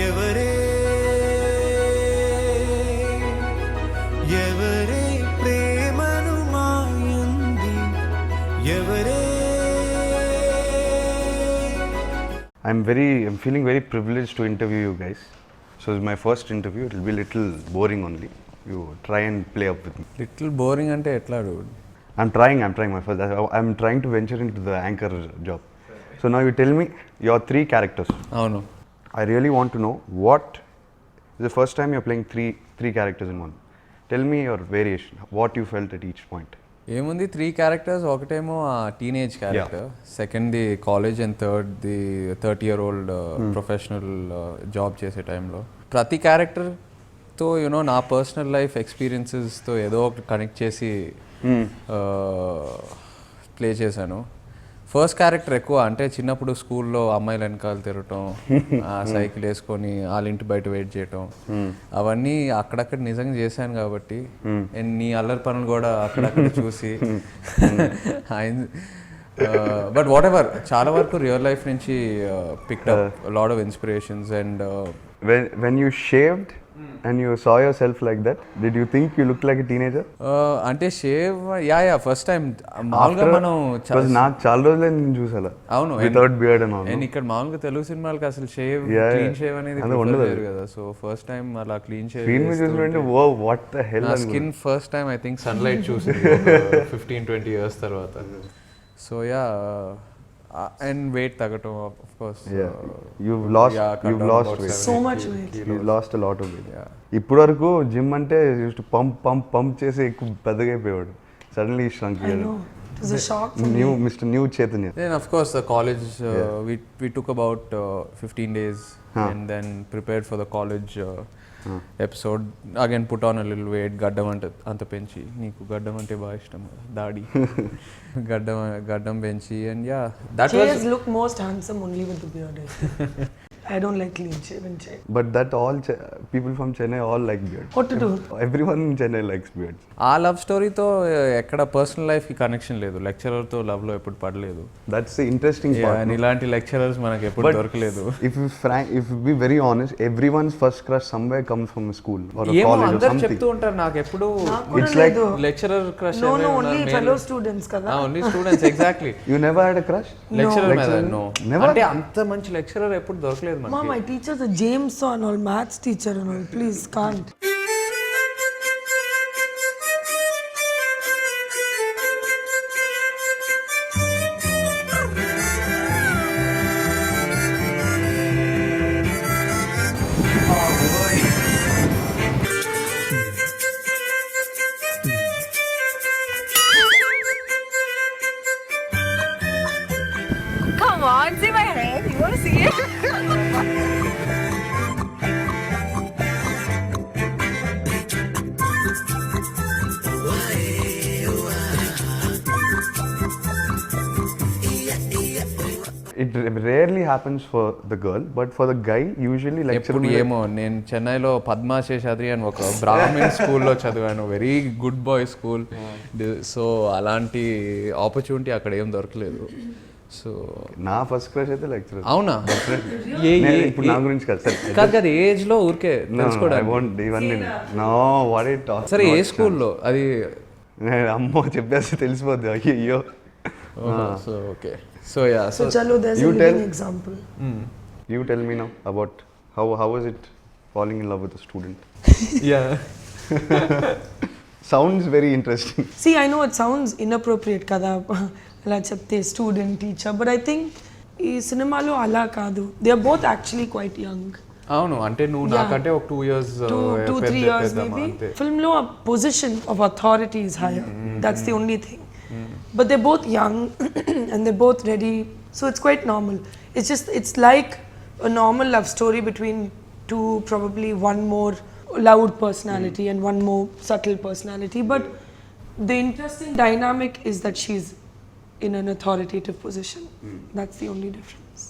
ఎవరే ఎవరే ప్రేమను మాయంది ఎవరే. I'm feeling very privileged to interview you guys. So it's my first interview. It will be a little boring only. You try and play up with me. Little boring అంటే ఎట్లా dude? I'm trying my first. I'm trying to venture into the anchor job. So now you tell me your 3 characters. అవును. I really want to know what is the first time you're playing three characters in one. Tell me your variation. What you felt at each point. ఏముంది 3 characters, ఒకటేమో ఆ teenage character, second the college and third the 30-year-old professional job చేసే టైంలో. ప్రతి క్యారెక్టర్తో you know నా personal life ఎక్స్పీరియన్సెస్తో ఏదో ఒకటి connect చేసి ప్లే చేశాను. ఫస్ట్ క్యారెక్టర్ ఎక్కువ అంటే చిన్నప్పుడు స్కూల్లో అమ్మాయిలు వెనకాల తిరగటం, ఆ సైకిల్ వేసుకొని వాళ్ళ ఇంటి బయట వెయిట్ చేయటం, అవన్నీ అక్కడక్కడ నిజంగా చేశాను కాబట్టి నీ అల్లరి పనులు కూడా అక్కడక్కడ చూసి బట్ వాట్ ఎవర్ చాలా వరకు రియల్ లైఫ్ నుంచి picked up lot of inspirations. And when you shaved and you saw yourself like that, did you think you looked like a teenager? అంటే షేవ్ యా ఫస్ట్ టైం మామూలుగా మనం నాకు చాలా రోజులే నేను చూసాను. అవును, without beard and all. And ఇక్కడ మామూలుగా తెలుగు సినిమాలకి అసలు షేవ్ క్లీన్ షేవ్ అనేది ఉండదు కదా. సో ఫస్ట్ టైం అలా క్లీన్ షేవ్ చూస్తుంటే ఓ వాట్ ద హెల్. నా skin first time I think sunlight చూసింది 15-20 years తర్వాత. So yeah and weight tagato of course. You've lost weight. So much weight. You've lost a lot of weight. ఇప్పటి వరకు gym అంటే used to pump చేసి ఎక్కువ పెద్దగా అయిపోయాడు. Suddenly shrunk. I know. It was a shock for me. New Chaitanya. Then of course the college we took about 15 days and then prepared for the college episode. Again put on a little weight. గడ్డం అంటే అంత పెంచి, నీకు గడ్డం అంటే బాగా ఇష్టం దాడి, గడ్డం పెంచి. And yeah that was look most handsome only with the beard. I don't like clean shaven. But that all people from Chennai all like beard. What to do? Everyone in Chennai likes beards. ఆ love స్టోరీతో ఎక్కడ personal లైఫ్కి connection లేదు. లెక్చరర్తో లవ్లో ఎప్పుడు పడలేదు. That's the interesting part. And ఇలాంటి lecturers మనకి ఎప్పుడు దొరకలేదు. If you be very honest, everyone's first crush somewhere comes from a school or a college or something. చెప్తూ ఉంటారు నాకు ఎప్పుడు It's like lecturer crush. No, only fellow students కదా. Only students exactly. You never had a crush? Lecturer మీద no. Never. అంటే అంత మంచి lecturer ఎప్పుడు దొరకలేదు మనకి. Mom, my teacher's a James and all, maths teacher and all. Please, can't. Come on, see my hair. You want to see it? It rarely happens for the girl, but for the guy, usually lecturer. ఎప్పుడు ఏమో నేను చెన్నైలో పద్మా శేషాద్రి అని ఒక బ్రాహ్మణ్ స్కూల్లో చదివాను. Very good boy school. So అలాంటి opportunity అక్కడ ఏం దొరకలేదు. సో నా ఫస్ట్ క్రష్ అయితే లెక్చరర్. అవునా? ఇప్పుడు నా గురించి కాదు సార్. కాదు కదా, ఏజ్ లో ఊరికే తెలుసుకోవడానికి. ఇవన్నీ నో వాట్ ఇట్ టాక్. సరే ఏ స్కూల్లో అది? అమ్మో చెప్పేస్తే తెలిసిపోద్ది. అయ్యో. So okay. So yeah. So chalo, there's a living example. You tell me now about how was it falling in love with a student? Yeah. Sounds very interesting. See, I know it sounds inappropriate kada la chepte student teacher, but I think ee cinema lo ala kaadu. They are both actually quite young. అవును, అంటే నువ్వు నాకంటే ఒక 2 years 2-3 years maybe. Film lo a position of authority is higher. That's the only thing. But they're both young and they're both ready, so it's quite normal. It's like a normal love story between two, probably one more loud personality and one more subtle personality, but the interesting dynamic is that she's in an authoritative position. That's the only difference.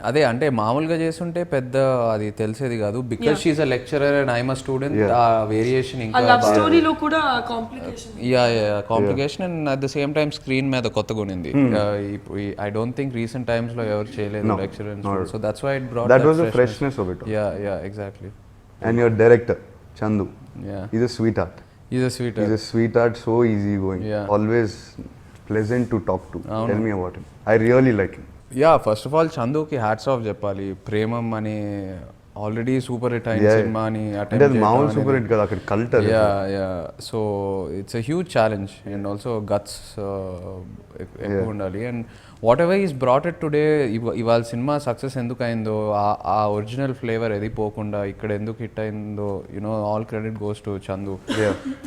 అదే అంటే మామూలుగా చేస్తుంటే పెద్ద అది తెలిసేది కాదు because she's a lecturer and I'm a student uh variation uh ఇంకా love స్టోరీలో కూడా complication. Yeah complication and at the same time screen మీద కొత్తగా ఉన్నింది. I don't think recent times లో ఎవరు చేయలేదు lecturer, so that's why it brought That was the freshness of it. Yeah exactly. And your director, Chandu, Yeah. he's a sweetheart. Is a sweet. He's a sweetheart, so easygoing, Yeah. always pleasant to talk to. Tell me about him. I really like him. Yeah first of all చందుకి hats off చెప్పాలి. ప్రేమం అని already super hit అయిన cinema అని అంటే అది మామూలు super hit కదా, అక్కడ కల్టర్. Yeah so it's a huge challenge and also guts ఎక్కువ ఉండాలి. And whatever is brought it today, ఇవాళ సినిమా సక్సెస్ ఎందుకు అయిందో, ఆ ఒరిజినల్ ఫ్లేవర్ ఏది పోకుండా ఇక్కడ ఎందుకు హిట్ అయిందో, you know all credit goes to Chandu.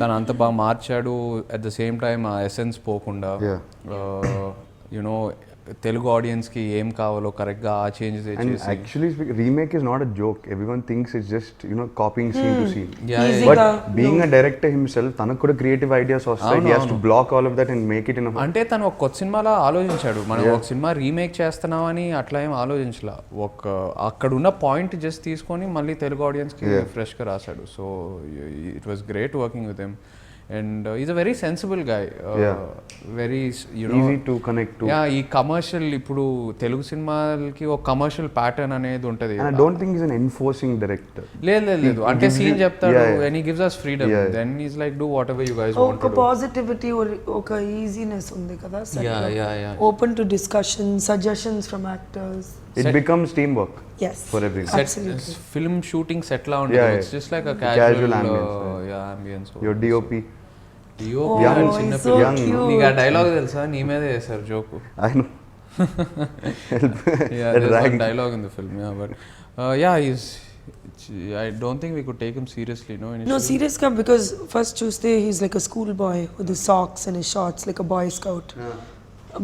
తను అంత బాగా మార్చాడు, అట్ ద సేమ్ టైమ్ ఆ ఎసెన్స్ పోకుండా యునో తెలుగు ఆడియన్స్ కి ఏం కావాలో కరెక్ట్ గా ఆ changes And actually remake is not a joke. Everyone thinks it's just, you know, copying scene to scene. Easy But గా being a director himself, తనకు కూడా creative ideas వస్తాయి. He has to block all of that and make it in a అంటే తను ఒక కొత్త సినిమాలో ఆలోచించాడు. మనం ఒక సినిమా రీమేక్ చేస్తున్నామని అట్లా ఏం ఆలోచించలా. ఒక అక్కడ ఉన్న పాయింట్ జస్ట్ తీసుకొని మళ్ళీ తెలుగు ఆడియన్స్ కి ఫ్రెష్ గా రాశాడు. So it was great working with him. And he's a very sensible guy. Very, you know, easy to connect to. ఈ కమర్షియల్ ఇప్పుడు తెలుగు సినిమాలకి ఒక కమర్షియల్ ప్యాటర్న్ అనేది ఉంటది. And I don't think he's an enforcing director. లేదు అంటే scene చెప్తాడు and he gives us freedom. Then he's like, do whatever you guys want to ఒక do. పాజిటివిటీ ఒక ఈజీనెస్ ఉంది కదా. Yeah. Open to discussion, suggestions from actors. It becomes teamwork Yes. for everyone. Absolutely. Film shooting set లా ఉంటుంది. Yeah. It's just like a Casual casual ambience, ambience. Your DOP. young, he's so young, cute. నీకు ఆ dialogue తెలుసా? నీ మీదే వేసారు joke. I know. Yeah, there's one dialogue in the film. Yeah, but I don't think we could take him seriously. No, No, serious come because first Tuesday he's like a schoolboy with his socks and his shorts like a boy scout.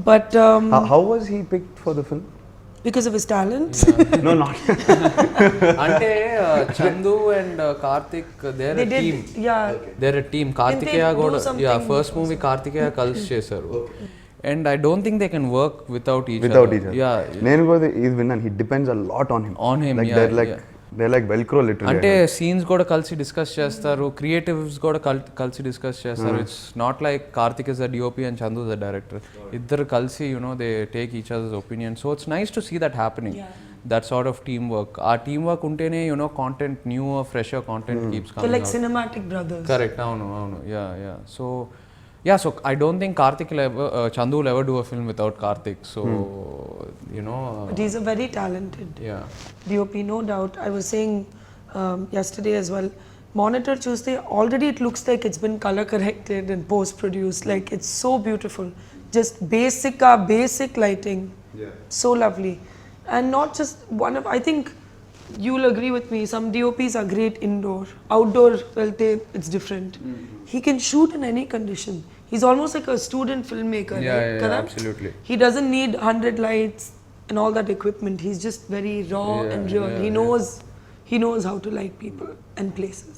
But How was he picked for the film? because of his talent. No, not. అంటే Chandu and Karthik there They team. did, yeah. There team. Karthikeya do కూడా something first movie Karthikeya కలిసి చేశారు. And I don't think they can work without each Without each other. Yeah. నేను కూడా is winner. He depends a lot on him. On him, Like yeah, they're like Velcro literally. అంటే scenes కూడా కలిసి discuss చేస్తారు, creatives కూడా కలిసి discuss చేస్తారు. It's not like Karthik is the DOP and Chandu the director. ఇద్దరు కలిసి you know they take each others opinion. So it's nice to see that happening. That sort of team work. ఆ team work ఉంటేనే you know content new fresher content keeps They're like coming. cinematic brothers. Correct. అవును. So I don't think Karthik will ever, Chandu will ever do a film without Karthik. So you know. But he's a very talented Yeah. DOP, no doubt. I was saying yesterday as well. Monitor Tuesday, already it looks like it's been color corrected and post produced. Like it's so beautiful. Just basic lighting. Yeah. So lovely. And not just one of, I think you'll agree with me, some DOPs are great indoor. Outdoor, well, it's different. He can shoot in any condition. He's almost like a student filmmaker. Yeah, right? yeah, Correct? absolutely. He doesn't need 100 lights and all that equipment. He's just very raw and real. He knows how to light people and places.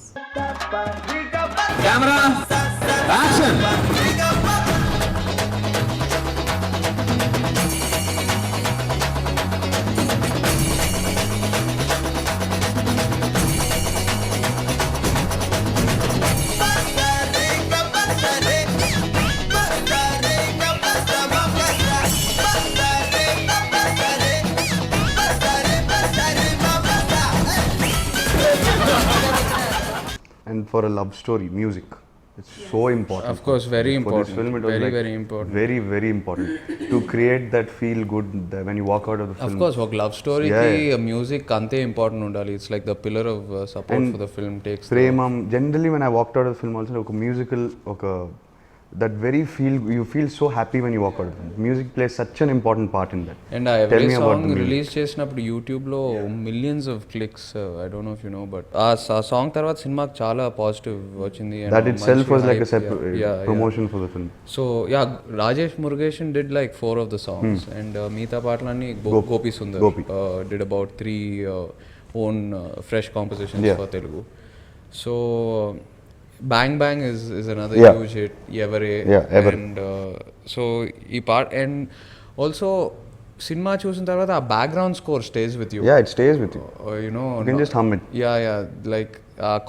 And for a love story, music. It's so important. Of course, very For this important. film, it was Very, like very important. Very, very important to create that feel good that when you walk out of the film. Of course, ఒక love స్టోరీకి music అంతే important ఉండాలి. It's like the pillar of support for the film takes. Premam. Generally, when I walked out of the film, also like a musical, that very you feel so happy when you walk out of it. Music plays such an important part in that. And ఆ Tell every me about song the music. Release చేసినప్పుడు యూట్యూబ్లో millions of clicks. I don't know if you know, but ఆ song తర్వాత సినిమాకి చాలా positive వచ్చింది. and That itself మంచి was like a hype. separate Yeah. promotion for the film. So yeah Rajesh Murugesan did like 4 of the songs and మిగతా పాటలన్నీ Gopi Sundar Gopi. Did about 3 own fresh compositions Yeah. For Telugu. So Bang Bang is another Yeah. huge hit. Evare. Yeah, Ever. And so ఈ part and also cinema చూసిన తర్వాత ఆ background score stage with you. Yeah, it stays with you. You You can just hum it. Yeah, like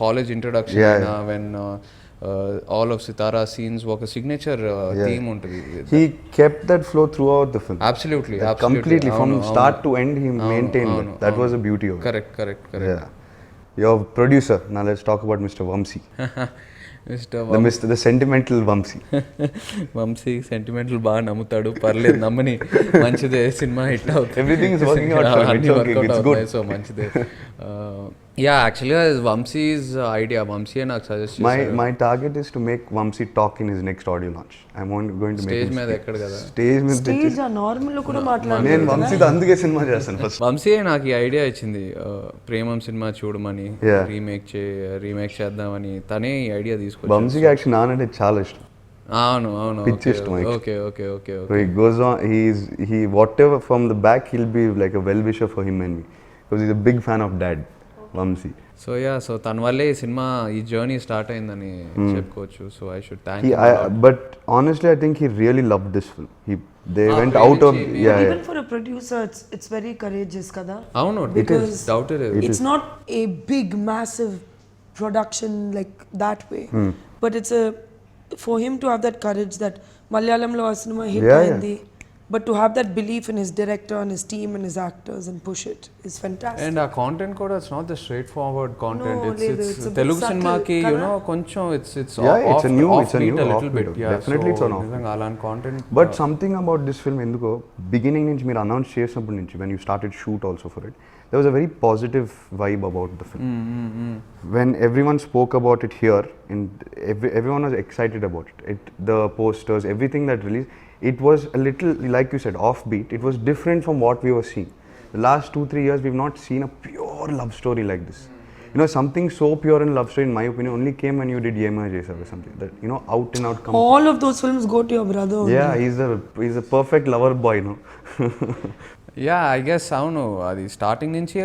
college introduction, Yeah. when all of Sitara scenes ఒక signature theme ఉంటుంది. He kept that flow throughout the film. Absolutely. Completely from start to end, he maintained that. That was the beauty of it. Correct. Yeah. Your producer. Now let's talk about Mr. Vamsi. The sentimental Vamsi. Vamsi sentimental బాగా నమ్ముతాడు, పర్లేదు నమ్మని, మంచిదే, సినిమా hit అవుతుంది. Everything is working out for him. అన్ని It's okay. Work out It's అవుతున్నాయి, good. So మంచిదే. యా, యాక్చువల్గా వంశీస్ ఐడియా, వంశీయే నాకు సజెస్ట్ చేశాడు. My target is to make Vamsi talk in his next audio launch. I'm going to make stage him మీద ఎక్కడ కదా, stage మీద స్టేజ్ నార్మల్ లో కూడా నేను మాట్లాడాను. వంశీతో అందుకే సినిమా చేస్తాను ఫస్ట్. వంశీయే నాకు ఈ ఐడియా ఇచ్చింది, ప్రేమం సినిమా చూడమని, Yeah. రీమేక్ చేద్దామని. తనే ఈ ఐడియా తీసుకొచ్చాడు. వంశీకి యాక్చువల్లీ నానంటే చాలా ఇష్టం. అవును. పిచ్చి ఇష్టం ఆయనకి. Okay. So he goes on, he whatever from the back, he'll be like a well wisher for him and me, because he's a big fan of dad, Vamsi. So తన వల్లే ఈ సినిమా, ఈ జర్నీ స్టార్ట్ అయిందని చెప్పుకోవచ్చు. So I should thank But honestly, I think he really loved this film. They went really out of cheap, Even for a producer, it's very courageous, kada. అవును, Because doubt it's not a big, massive production like that way, but it's for him to have that courage that Malayalamlo a cinema hit Yeah. ayindi, but to have that belief in his director and his team and his actors and push it is fantastic. And ఆ content కూడా it's not the straight forward content. No, లేదు, it's a bit Telugu subtle, సినిమాకి కదా? కొంచెం it's Yeah, it's a new off beat a little off bit. beat. Yeah, Definitely it's so an off నిజంగా అలాంటి content. But something about this film, ఎందుకో beginning నుంచి మీరు announce చేసినప్పటి నుంచి, when you started shoot also for it, there was a very positive vibe about the film. When everyone spoke about it here, and everyone was excited about it. The posters, everything that released, it was a little, like you said, offbeat. It was different from what we were seeing. The last 2-3 years, we've not seen a pure love story like this. You know, something so pure in love story, in my opinion, only came when you did Yema Jesa or something. That, you know, out and out. All of those films go to your brother only. Yeah, he's a perfect lover boy, no? Yeah, I guess అవును, అది starting నుంచి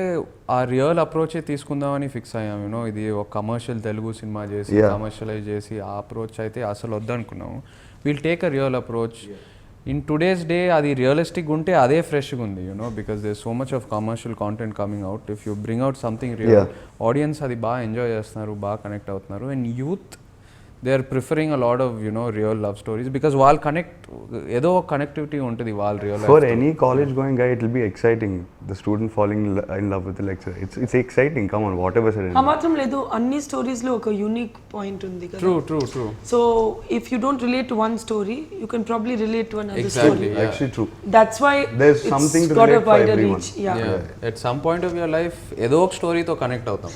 ఆ real అప్రోచే తీసుకుందామని fix అయ్యాము. You know, ఇది ఒక commercial Telugu cinema చేసి commercialise చేసి ఆ అప్రోచ్ అయితే అసలు వద్దనుకున్నాము. Will take a real approach. In today's day అది రియలిస్టిక్ ఉంటే అదే ఫ్రెష్గా ఉంది, you know, because there so much of commercial content coming out. If you bring out something real, audience అది బాగా ఎంజాయ్ చేస్తున్నారు, బాగా కనెక్ట్ అవుతున్నారు. And youth, they are preferring a lot of, you know, real love stories, because వాళ్ళు connect, ఏదో ఒక connectivity ఉంటుంది వాళ్ళ real life. For any college going guy, it will be exciting, the student falling in love with the lecturer. It's exciting. Come on, whatever said. ఆ మాత్రం లేదు, అన్ని stories లో ఒక యూనిక్ పాయింట్ ఉంది కదా. True. So if you don't relate to one story, you can probably relate to another Exactly, story. yeah. Actually true. That's why There's it's something to got a relate for wider everyone. reach. Yeah. At some point of your life ఏదో ఒక స్టోరీతో connect అవుతాం.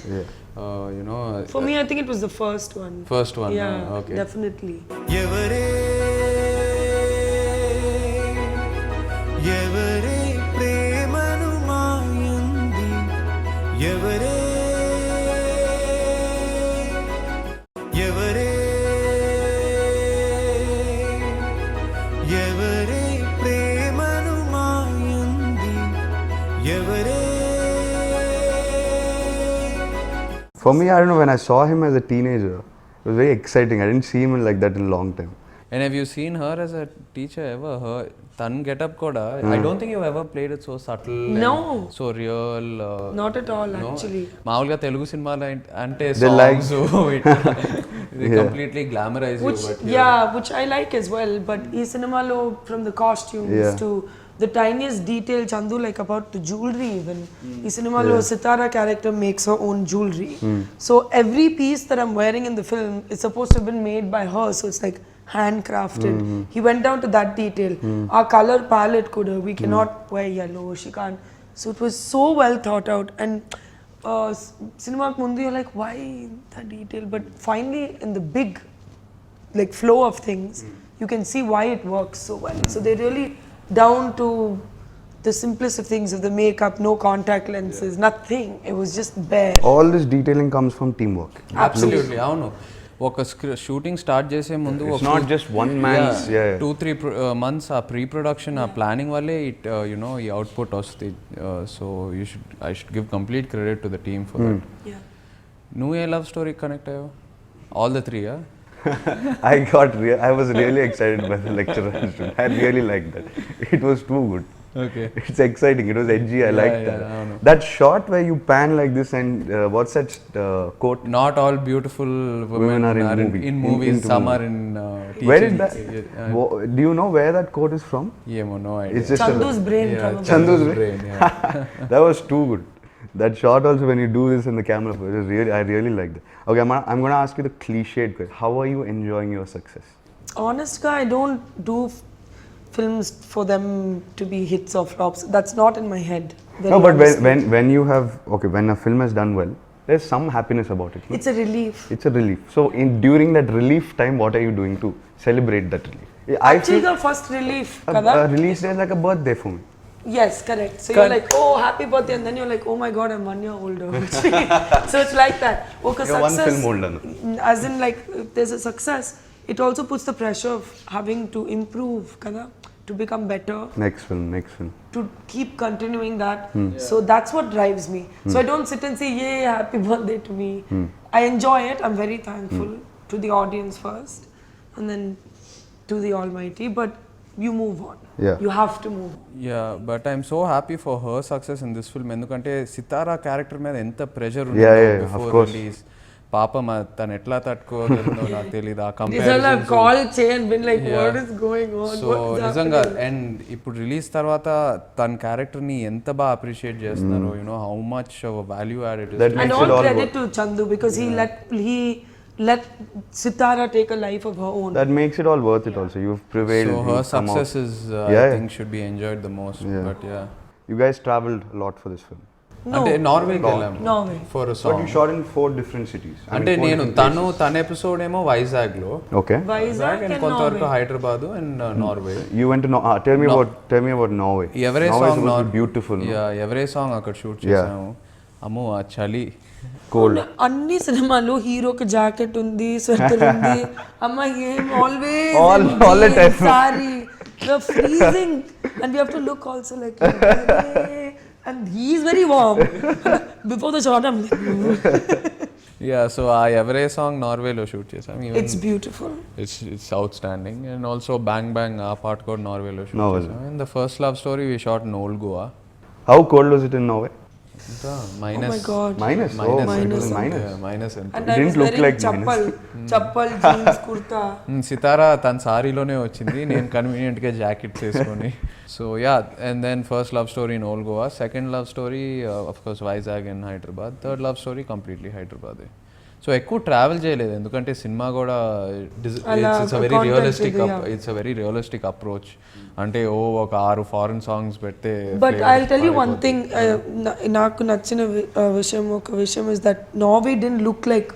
You know, For me, I think it was the first one. First one, Yeah, okay. definitely. ఎవరే ఎవరే ప్రేమను మాయంది, ఎవరే ఎవరే ఎవరే ప్రేమను మాయంది, ఎవరే. For me, I don't know, when I saw him as a teenager, it was very exciting. I didn't see him like that in a long time. And have you seen her as a teacher ever? తన getup కూడా, I don't think you've ever played it so subtle. No. And so real. Not at all, actually. మామూలుగా తెలుగు సినిమాలు అంటే They like- songs, they completely glamorize you. But Which I like as well. But ee cinema lo, from the costumes Yeah. to the tiniest detail, Chandu, like about the jewelry even. Ee cinema lo, Sitara character makes her own jewelry. So every piece that I'm wearing in the film is supposed to have been made by her. So it's like handcrafted. He went down to that detail. Our color palette kuda, we cannot wear yellow, she can't. So it was so well thought out. And cinema mundu, you're like, why that detail? But finally, in the big like flow of things, you can see why it works so well. So they really down to the simplest of things, of the makeup, no contact lenses, nothing. It was just bare. All this detailing comes from teamwork. absolutely, అవును. ఒక shooting start చేసే ముందు It's not just one man's. Yeah. 2-3 months ఆ pre production, ఆ planning వల్లే it you know ఈ output వస్తుంది. So I should give complete credit to the team for that. Yeah. నువ్వు ఏ లవ్ స్టోరీ కనెక్ట్ అయ్యావు? All the 3? I was really excited by the lecturer. I really liked that. It was too good. Okay. It's exciting. It was edgy. I liked yeah, that. I know. That shot where you pan like this and what's that quote? Not all beautiful women are in are movie. in movies. into Some movie. are in teaching. Where did that? Yeah, Do you know where that quote is from? no idea. It's just Chandu's brain, yeah, probably. Chandu's brain. Yeah. That was too good. That shot also when you do this in the camera, it was really, I really liked it. Okay, I'm going to ask you the cliched question. How are you enjoying your success? Honest guy, I don't do films for them to be hits or flops. That's not in my head. No, but honestly. when you have, okay, when a film has done well, there's some happiness about it. No? It's a relief. It's a relief. So during that relief time, what are you doing to celebrate that relief? I Actually, feel the first relief, a kada? release day is like a birthday for me. Yes, correct. So you're like, oh, happy birthday, and then you're like, oh my god, I'm 1 year older. So it's like that. Okay, You're one success. film older now. As in, like, if there's a success, it also puts the pressure of having to improve, kada? To become better, Next film. to keep continuing that. So that's what drives me. So I don't sit and say, yay, happy birthday to me. I enjoy it. I'm very thankful to the audience first, and then to the Almighty. But you move on. Yeah. You have to move on. Yeah, but I'm so happy for her success in this film. ఎందుకంటే సితారా character మీద ఎంత pressure Yeah, of before course. Release పాపం తను ఎట్లా తట్టుకోగలిగిందో నాకు తెలియదు ఆ These are comparison call chain been like, Yeah. what is going on? So What is నిజంగా happening? అండ్ ఇప్పుడు రిలీజ్ తర్వాత తన క్యారెక్టర్ని ఎంత బాగా అప్రిషియేట్ చేస్తున్నారు you know how much value added That And makes all it all credit to Chandu because he let Sitara take a life of her own. That makes it all worth it also. You've prevailed. So her you've come out. Success is I Yeah. Think should be enjoyed the most Yeah. But yeah You guys traveled a lot for this film. No. అంటే నార్వేకి వెళ్ళాము Norway. For But you song shot in 4 different cities. I mean, అంటే 4 నేను different తన episode ఏమో వైజాగ్ లో places. Okay. Vizag and and కొంతవరకు Norway. Hyderabad and Norway You went to tell me about Norway. ఎవరే Norway is song supposed to be beautiful. no? Yeah ఎవరే song అక్కడ shoot Yeah. చేసాము అమ్మో ఆ చలి Cold. అన్ని సినిమాలు హీరోకి జాకెట్ ఉంది స్వెటర్ ఉంది అమ్మ ఏం always All the time. Sorry freezing and we have to look also like and he is very warm before the shot I'm like yeah so uh Evare song నార్వేలో షూట్ చేసాం it's beautiful. It's outstanding and also bang bang ఆ part కూడా నార్వేలో shoot Norway. చేసాం and the first love story we shot in old Goa How cold was it in Norway? Oh my minus god. Minus. Oh, it was minus. Minus And It I didn't was look wearing like chappal jeans kurta. Sitara తన సారీలోనే వచ్చింది నేను కన్వీనియంట్గా jackets వేసుకొని so yeah and then first love story in old Goa second love story of course Vizag and Hyderabad third love story completely హైదరాబాదే so ఎక్కువ travel చేయలేదు ఎందుకంటే సినిమా కూడా ఇట్స్ వెరీ content రియలిస్టిక్ ఇది, yeah. It's very realistic approach అంటే ఒక 6 foreign songs పెడితే But I'll tell you one thing, నాకు నచ్చిన ఒక విషయం is that Norway didn't look like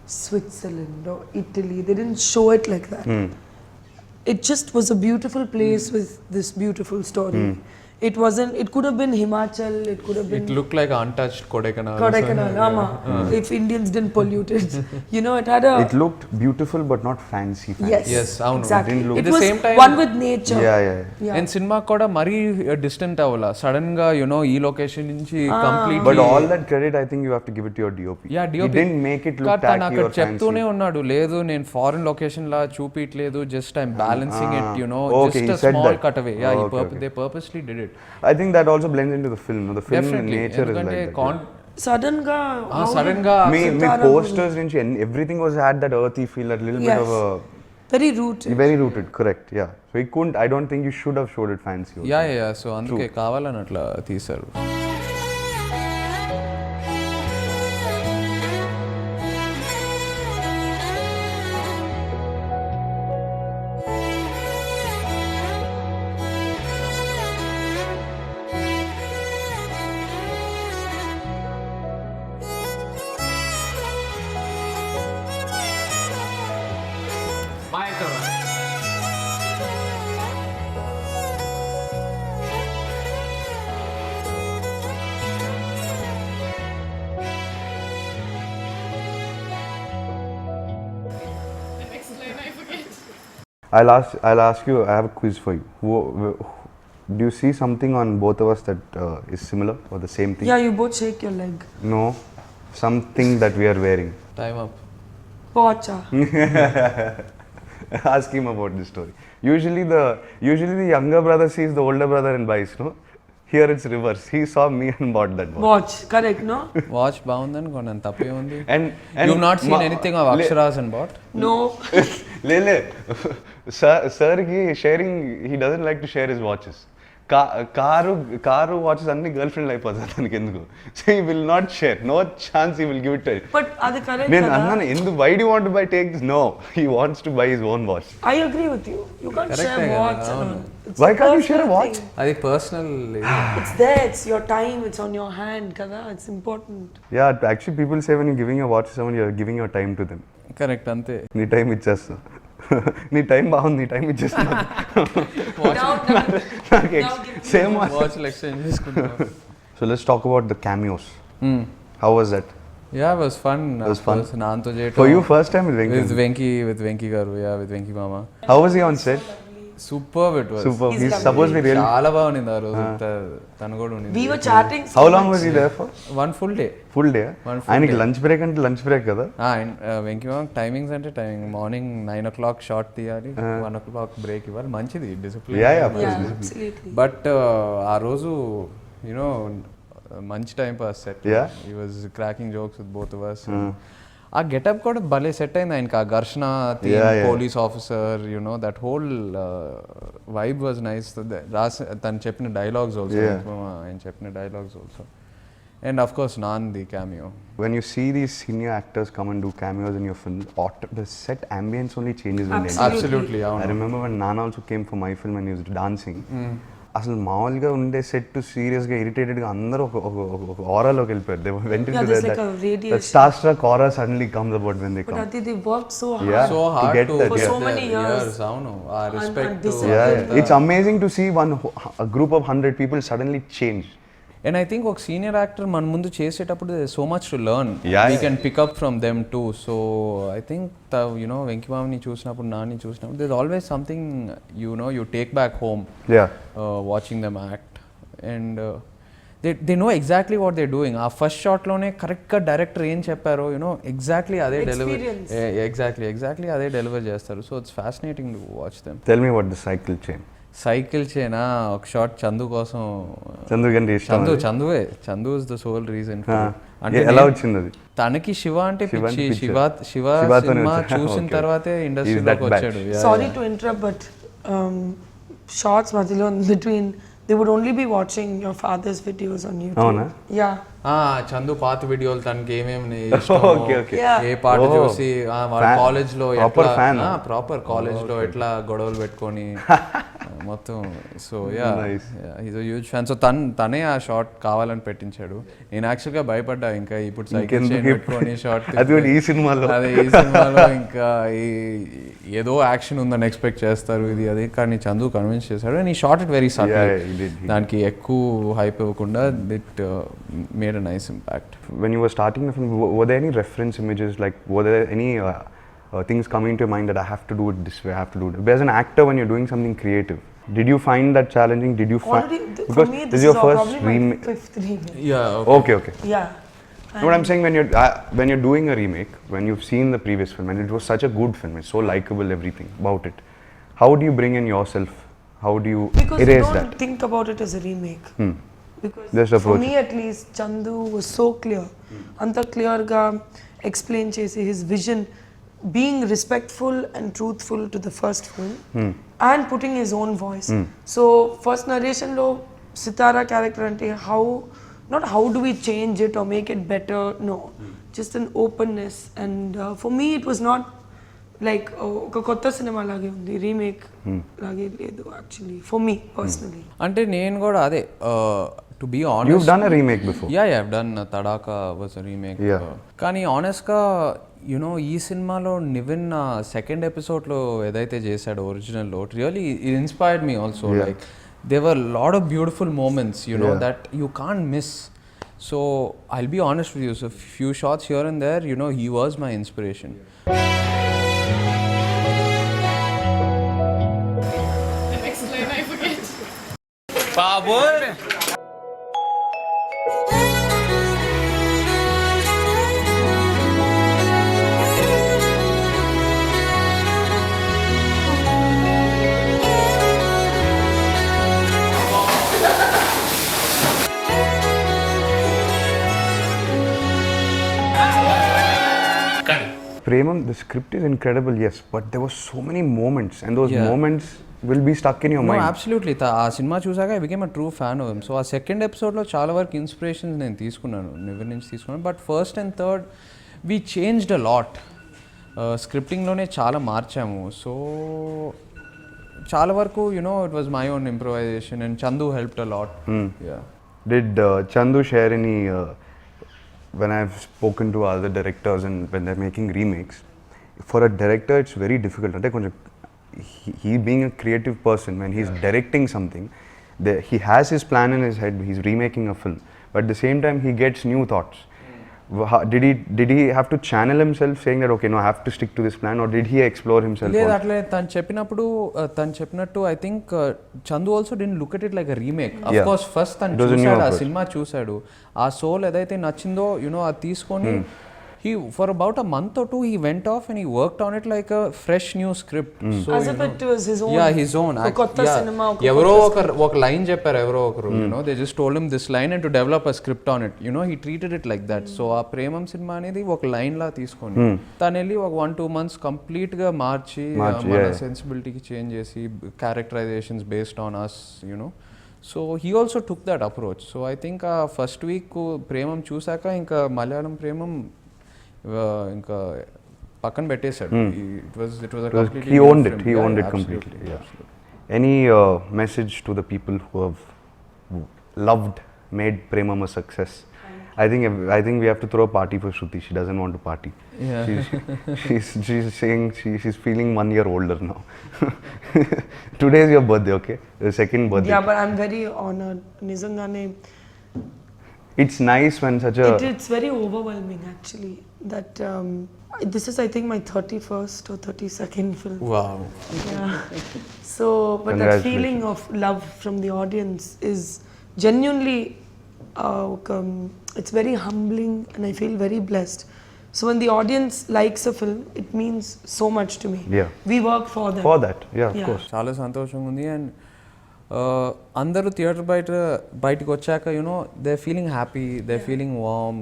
Switzerland or Italy. They didn't show it like that. It just was a beautiful place with this beautiful story. It wasn't. It could have been Himachal. It could have been it look like untouched Kodaikanal Kodaikanal. If Indians didn't pollute it, you know, it had a It looked beautiful but not fancy. yes, Yes, అవును. exactly. Didn't look- It At the was same time- one with nature. Yeah. And cinema కూడా మరీ distant అవ్వాల sudden గా you know ఈ location నుంచి complete But all that credit, I think you have to give it to your DOP. Yeah He DOP didn't make it look tacky అక్కడ or చెప్తూనే fancy. ఉన్నాడు లేదు నేను ఫారెన్ లొకేషన్ లా చూపించలేదు just I'm balancing it you know Okay, just he a said small that. Cut away yeah Okay. They purposely did it I think that also blends into the film. No? The film definitely nature is ఎందుకంటే like that. Sudden ga sudden గా Me Sitara posters and everything was had that earthy feel, that little bit Yes. of a very rooted. very rooted. Correct. Yeah. So he couldn't. I don't think you should have showed it fancy. also. Yeah so అందుకే కావాలని అట్లా తీశారు I'll ask you. I have a quiz for you. Do you see something on both of us that is similar or the same thing? Yeah, you both shake your leg. No, something that we are wearing. Time up Pocha. Ask him about this story. Usually the younger brother sees the older brother and buys, no? Here it's reverse. He saw me and bought that watch. Watch, correct, no? Watch బాగుందని కొన్నాను, తప్పే ఉంది. And you not seen anything of అక్షరాస్ and బాట్? No. Lele, sir, he doesn't like to share his watches. Karu watches అన్ని girl friend అయిపోతుంది అతనికి ఎందుకు. So he will not share. No chance he will give it to her. But అది correct నేను కదా? అన్నాను ఎందుకు, why do you want to take this? No, he wants to buy his own watch. I agree with you. You can't Correct share కదా, watch. అవును. It's Why a can't you share a personal watch? thing. అది personal. It's there, it's your time, it's on your hand, kada. It's important. Yeah, actually people say when you're giving a watch to someone, you're giving your time to them. Correct, అంతే. నీ time ఇచ్చేస్తా. నీ time బాగుంది, నీ time ఇచ్చేస్తా. Same వాచ్లు exchange చేసుకుంటాం. So let's talk about the cameos. How was that? Yeah, it was fun. It was fun. నాతో చేయటం. For you, first time with Venki. with Venki garu, yeah, with Venki mama. How was he on set? Superb it was. Super. He's He's lovely. supposed to be really. చాలా బాగుంది ఆ రోజు. తను కూడా ఉంది. We were chatting. How long was he there for? One full day. Full day. One full ఆయనకి day. Lunch break అంటే lunch break కదా. వెంకీ మామ టైమింగ్స్ అంటే టైమింగ్ మార్నింగ్ 9 o'clock షార్ట్ తీయాలి, 1 o'clock బ్రేక్ ఇవ్వాలి, మంచిది discipline. Yeah, of Yeah, course. absolutely. But ఆ రోజు యునో మంచి time pass set. Yeah. He was cracking jokes with both of us. ఆ గెటప్ కూడా భలే సెట్ అయింది ఆయనకి. ఆ ఘర్షణ, police officer, you know that whole vibe was nice. తను చెప్పిన డైలాగ్స్ ఆల్సో, ఆయన చెప్పిన dialogues also, and of course non the cameo. When you see these senior actors come and do cameos in your film, the set ambience only changes when they enter. Absolutely, I remember when Nana also came for my film and he was dancing. అసలు మామూలుగా ఉండే set సీరియస్గా ఇరిటేటెడ్గా అందరూ ఒక ఆరాలోకి వెళ్ళిపోయారు. They went into there's like a radiation. that star-struck aura suddenly comes about when they But come. Ati, they worked so hard. Yeah. So hard get to that, get yeah. For so many there. years. అవును. ఆ respect. discipline. Yeah. It's amazing to see a group of 100 people suddenly change. And I think ఒక senior actor మన ముందు చేసేటప్పుడు so much to learn. Yeah, we yeah. Can pick up from them too. So I think you know Venky మామని చూసినప్పుడు, నాని చూసినప్పుడు, there always something you take back home Yeah. Watching them act. And they know exactly what they doing. Uh first షాట్లోనే కరెక్ట్గా director ఏం చెప్పారో exactly అదే deliver exactly అదే deliver చేస్తారు. So it's fascinating to watch them. Tell me about the cycle chain. Cycle చైనా ఒక shot Chandu కోసం. చందు గండి ఇష్టం అది? Chandu is the sole reason. ఎలా వచ్చింది అది? తనకి శివ అంటే శివ పిచ్చి. అంటే శివ శివాతోనే సినిమా వచ్చాడు. చూసిన Okay. తర్వాతే ఇండస్ట్రీలోకి He's that వచ్చాడు. Sorry to interrupt, but shots madhilo in between, they would only be watching your father's videos on YouTube. అవునా? Yeah. చందు పాత వీడియోలు తనకి ఏమేమి Okay, okay. Yeah. ఏ పాట Oh. చూసి వాళ్ళ Fan. కాలేజ్ లో Proper fan. ప్రాపర్ కాలేజ్ లో ఎట్లా గొడవలు పెట్టుకొని మొత్తం. So yeah, Nice. Is a huge fan. So తనే ఆ షాట్ కావాలని పెట్టించాడు. నేను యాక్చువల్గా భయపడ్డా, ఇంకా ఇప్పుడు సైకిల్ ఇంకెందుకు చైన్ పెట్టుకొని షాట్. అది కూడా ఈ సినిమాలో. అదే ఈ సినిమాలో ఇంకా ఏదో యాక్షన్ ఉందని ఎక్స్పెక్ట్ చేస్తారు, ఇది అదే. కానీ చందు కన్విన్స్ చేశాడు. అండ్ ఈ shot it very subtle. Yeah, he did. దానికి ఎక్కువ హైప్ ఇవ్వకుండా it made a nice impact. When you were starting the film, were there any reference images? Like, were there any things coming to your mind that I have to do it this way, I have to do it? As an actor, when you're doing something creative, did you find that challenging? Did you find? Already, for Because me, this this is your is first probably my remake. 5th remake. Yeah, Okay. Yeah. No, what I'm saying, when you're doing a remake, when you've seen the previous film and it was such a good film, it's so likable, everything about it. How do you bring in yourself? How do you Because you erase don't that? think about it as a remake. Because Just for approach me at least, Chandu was so clear. Anta clear ga explain chesi his vision, being respectful and truthful to the first film and putting his own voice. So first narration lo Sitara character ante not how do we change it or make it better, no, just an openness. And for me it was not like ఒక కొత్త cinema లాగే ఉంది, remake లాగే లేదు actually for me personally. అంటే నేను కూడా అదే to be honest, You've done a remake before. Yeah I have done Tadakha was a remake. Yeah. కానీ ఆనెస్ట్గా యునో ఈ సినిమాలో నివిన్ సెకండ్ ఎపిసోడ్లో ఏదైతే చేశాడో ఒరిజినల్లో, it really inspired me also. Yeah. Like they were lot of beautiful moments Yeah. That you can't miss. So I'll be honest with you, so few shots here and there, he was my inspiration. Premam, the script is incredible, yes, but there were so many moments, and those moments will be stuck in your No, mind. absolutely. ఆ సినిమా చూసాక I became a true fan of him. So ఆ second ఎపిసోడ్లో చాలా వరకు inspirations నేను తీసుకున్నాను, నివర్ నుంచి తీసుకున్నాను. But first and third we changed a lot. స్క్రిప్టింగ్లోనే చాలా మార్చాము. సో చాలా వరకు it was my own improvisation and Chandu helped a lot. Did Chandu share any, when I've spoken to other directors and when they're making remakes, for a director it's very difficult. Ante konjam he being a creative person, when he's directing something, he has his plan in his head, he's remaking a film, but at the same time he gets new thoughts. Did he have to channel himself saying that okay, no, I have to stick to this plan, or did he explore himself? లేదు, అట్లే తను చెప్పినట్టు I think Chandu also did look at it like a remake. Of course first తను చూసాడు, ఆ cinema చూసాడు, ఆ soul ఏదైతే నచ్చిందో అది తీసుకొని he for about a month or two he went off and he worked on it like a fresh new script. So as if it was his own. Yeah, his own. Kotta cinema. ఎవరో ఒక line చెప్పారు, ఎవరో ఒకరు they just told him this line and to develop a script on it. He treated it like that. So ఆ Premam cinema అనేది ఒక line లా తీసుకొని తను వెళ్ళి ఒక 1-2 months కంప్లీట్ గా మార్చి మన సెన్సిబిలిటీకి చేంజ్ చేసి characterisations based on us, so he also took that approach. So I think ఆ ఫస్ట్ వీక్ ప్రేమం చూసాక ఇంకా మలయాళం ప్రేమం ఇంకా పక్కన పెట్టేశాడు. He owned it completely. Yeah. Any message to the people who have loved, made Premam a success? I think we have to throw a party for Shruti. She doesn't want to party. Yeah. She's saying she's feeling 1 year older now. Today is your birthday, okay? The second birthday. Yeah, but I'm very honored. Nizangane. It's nice when such a... It's very overwhelming actually that this is I think my 31st or 32nd film. Wow. Yeah. So, but that feeling of love from the audience is genuinely, it's very humbling and I feel very blessed. So when the audience likes a film, it means so much to me. Yeah. We work for them. For that, yeah, of course. చాలా సంతోషంగా ఉంది. And అందరూ theatre బయటకు వచ్చాక they feeling happy, they feeling warm,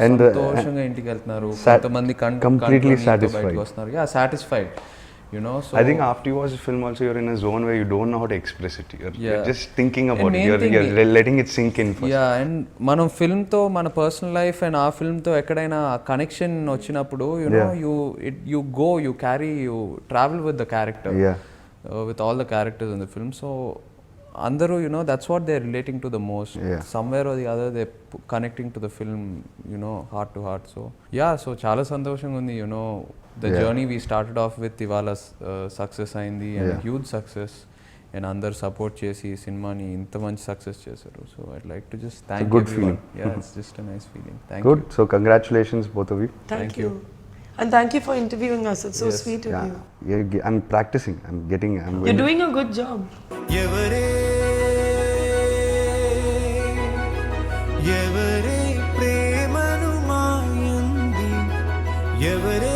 సంతోషంగా ఇంటికి వెళ్తున్నారు. కొంతమంది completely satisfied. బయటకు వస్తున్నారు. Yeah, satisfied. So I think after you watch the film also you're in a zone where you don't know how to express it. You're just thinking about it. You're letting it sink in first. Yeah, and మనం ఫిల్మ్తో మన personal life and ఆ ఫిల్మ్తో ఎక్కడైనా connection వచ్చినప్పుడు you go, you carry, you travel with the character. Yeah. With all the characters in the film. So andaru that's what they're relating to the most. Somewhere or the other they're connecting to the film, heart to heart. So yeah, so chala santoshanga undi, the journey we started off with ivala success ayindi and a huge success, and andaru support chesi cinema ni inta manchi success chesaru. So I'd like to just thank good everyone. feeling. Yeah, it's just a nice feeling. Thank Good. you. So congratulations both of you. Thank you. And thank you for interviewing us. It's so sweet of you. I'm practicing. You're doing a good job. ఎవరే ప్రేమను మాయంది, ఎవరే